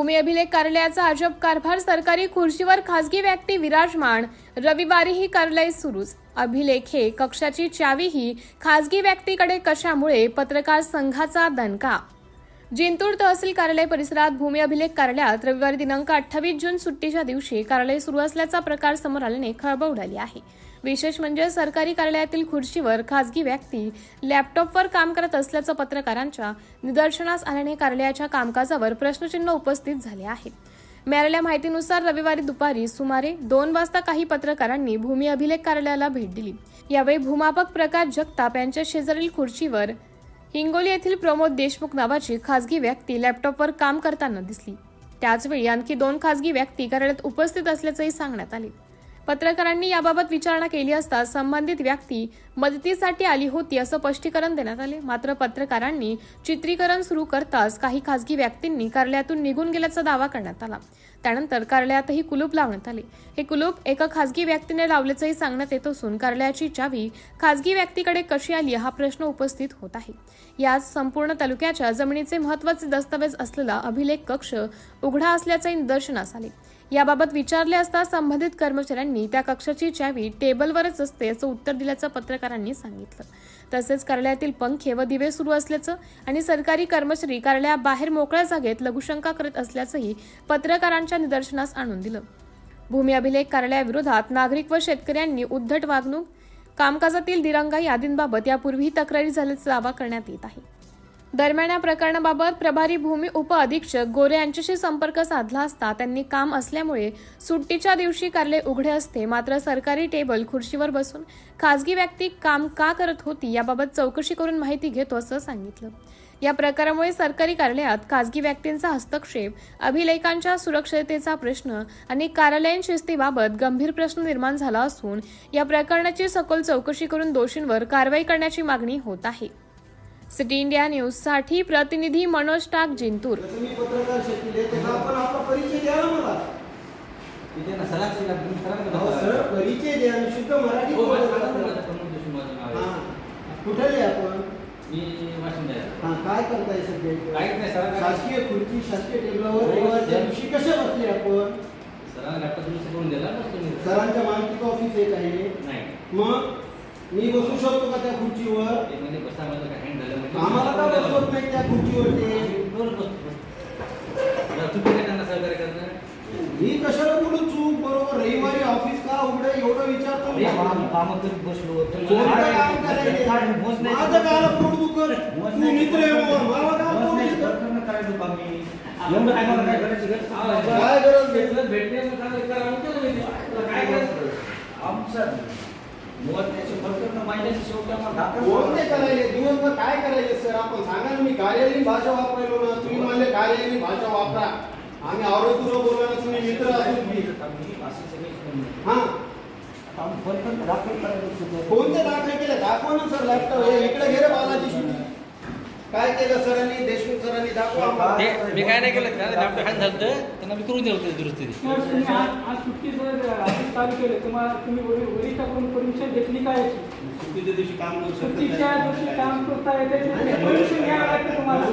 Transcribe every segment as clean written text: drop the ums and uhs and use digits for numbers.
भूमी अभिलेख कार्यालयाचा अजब कारभार, सरकारी खुर्चीवर खासगी व्यक्ती विराजमान, रविवारीही कार्यालय सुरूच. अभिलेख हे कक्षाची चावी ही खासगी व्यक्तीकडे कशामुळे? पत्रकार संघाचा दणका. जिंतूर तहसील कार्यालय परिसरात भूमी अभिलेख कार्यालयात रविवारी दिनांक 28 जून सुट्टीच्या दिवशी कार्यालय सुरू असल्याचा प्रकार समोर आल्याने खळबळ उडाली आहे. विशेष म्हणजे सरकारी कार्यालयातील खुर्चीवर खासगी व्यक्ती लॅपटॉपवर काम करत असल्याचं पत्रकारांच्या निदर्शनास आल्याने कार्यालयाच्या कामकाजावर प्रश्नचिन्ह उपस्थित झाले आहे. मिळालेल्या माहितीनुसार रविवारी दुपारी सुमारे 2 वाजता काही पत्रकारांनी भूमी अभिलेख कार्यालयाला भेट दिली. यावेळी भूमापक प्रकाश जगताप यांच्या शेजारील खुर्चीवर हिंगोली येथील प्रमोद देशमुख नावाची खासगी व्यक्ती लॅपटॉपवर काम करताना दिसली. त्याचवेळी आणखी 2 खासगी व्यक्ती कार्यालयात उपस्थित असल्याचंही सांगण्यात आले. पत्रकारांनी याबाबत विचारणा केली असता संबंधित व्यक्ती मदतीसाठी आली होती असं स्पष्टीकरण देण्यात आले. मात्र पत्रकारांनी चित्रीकरण सुरू करताच काही खासगी व्यक्तींनी कार्यालयातून निघून गेल्याचा दावा करण्यात आला. त्यानंतर कार्यालयातही कुलूप लावण्यात आले. हे कुलूप एका खासगी व्यक्तीने लावल्याचंही सांगण्यात येत असून कार्यालयाची चावी खासगी व्यक्तीकडे कशी आली हा प्रश्न उपस्थित होत आहे. यात संपूर्ण तालुक्याच्या जमिनीचे महत्त्वाचे दस्तावेज असलेला अभिलेख कक्ष उघडा असल्याचे निदर्शनास आले. याबाबत विचारले असता संबंधित कर्मचाऱ्यांनी त्या कक्षाची चावी टेबलवरच असते असं उत्तर दिल्याचं पत्रकारांनी सांगितलं. तसेच कार्यालयातील पंखे व दिवे सुरू असल्याचं आणि सरकारी कर्मचारी कार्यालयाबाहेर मोकळ्या जागेत लघुशंका करत असल्याचंही पत्रकारांच्या निदर्शनास आणून दिलं. भूमी अभिलेख कार्यालयाविरोधात नागरिक व शेतकऱ्यांनी उद्धट वागणूक, कामकाजातील दिरंगाई आदींबाबत यापूर्वीही तक्रारी झाल्याचा दावा करण्यात येत आहे. दरम्यान या प्रकरणाबाबत प्रभारी भूमी उप अधीक्षक गोरे यांच्याशी संपर्क साधला असता त्यांनी काम असल्यामुळे सुट्टीच्या दिवशी कार्यालय उघडे असते, मात्र सरकारी टेबल खुर्चीवर बसून खासगी व्यक्ती काम का करत होती याबाबत चौकशी करून माहिती घेतो असं सांगितलं. या प्रकारामुळे सरकारी कार्यालयात खासगी व्यक्तींचा हस्तक्षेप, अभिलेखांच्या सुरक्षिततेचा प्रश्न आणि कार्यालयीन शिस्तीबाबत गंभीर प्रश्न निर्माण झाला असून या प्रकरणाची सखोल चौकशी करून दोषींवर कारवाई करण्याची मागणी होत आहे. सिटी इंडिया न्यूज साठी प्रतिनिधी मनोज टाक, जिंतूर. काय करताय सध्या? शासकीय खुर्ची, शासकीय टेबलावर दिवशी कशा बसले आपण? सरांच्या मालकीचं ऑफिस एक आहे. मग मी बसू शकतो का त्या खुर्चीवर? आम्हाला का बसवत नाही त्या खुर्चीवर? मी कशाला बोलू चूक? बरोबर, रविवारी ऑफिस का उघडे एवढं विचारतो. माझं काय पोट दुखत? तू मित्र आहे, मला काय पोट दुखत? काय गरज भेटणे दिवसभर काय करायचे सर? आपण सांगा ना. मी कार्यालयीन भाषा वापरायलो ना, तुम्ही म्हणले कार्यालयीन भाषा वापरा. आम्ही आवडतो बोलला ना, तुम्ही मित्र असून कोणते दाखल केले? दाखवा ना सर. लॅपटॉप इकडे गेले बालाजी शूटिंग काय केलं सरांनी? देशमुख सरांनी दाखवा. मी काय नाही केलं, लॅपटॉप हँग झालं त्यांना मी करून दिलं होतं दुरुस्ती. आज सुट्टी चालू केले, तुम्ही वरिष्ठाकडून परमिशन घेतली काय? सुट्टीच्या दिवशी काम करू शकता, सुट्टीच्या दिवशी काम करता येते, परमिशन घ्यावं लागतं तुम्हाला.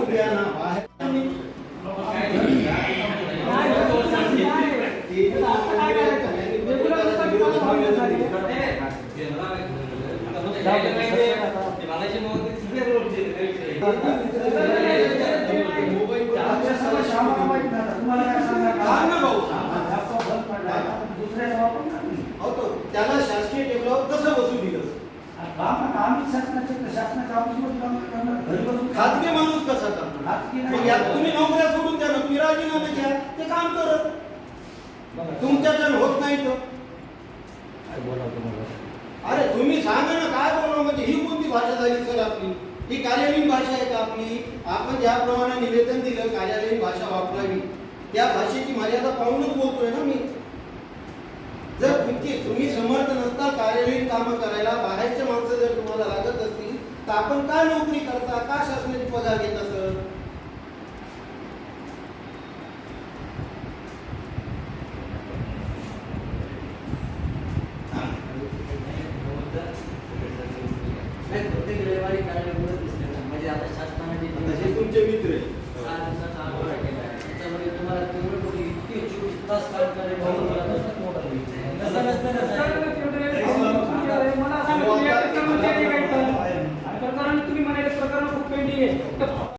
त्याला शासकीय टेबलावर कसं बसू दिलं? खाजगी माणूस कसा करणार? तुम्ही नोकऱ्या सोडून द्या ना, तुम्ही राजीनामे घ्या, ते काम करत. तुमच्याकडे होत नाही तर अरे तुम्ही सांगा ना काय बोलणार? म्हणजे ही कोणती भाषा झाली सर आपली? ही कार्यालयीन भाषा आहे का आपली? आपण ज्याप्रमाणे निवेदन दिलं कार्यालयीन भाषा वापरावी, त्या भाषेची मर्यादा पाहूनच बोलतोय ना मी. जर तुम्ही समर्थ नसता कार्यालयीन कामं करायला, बाहेरचे माणसं जर तुम्हाला लागत असतील तर आपण काय नोकरी करता? का शासनाची पगार घेता सर?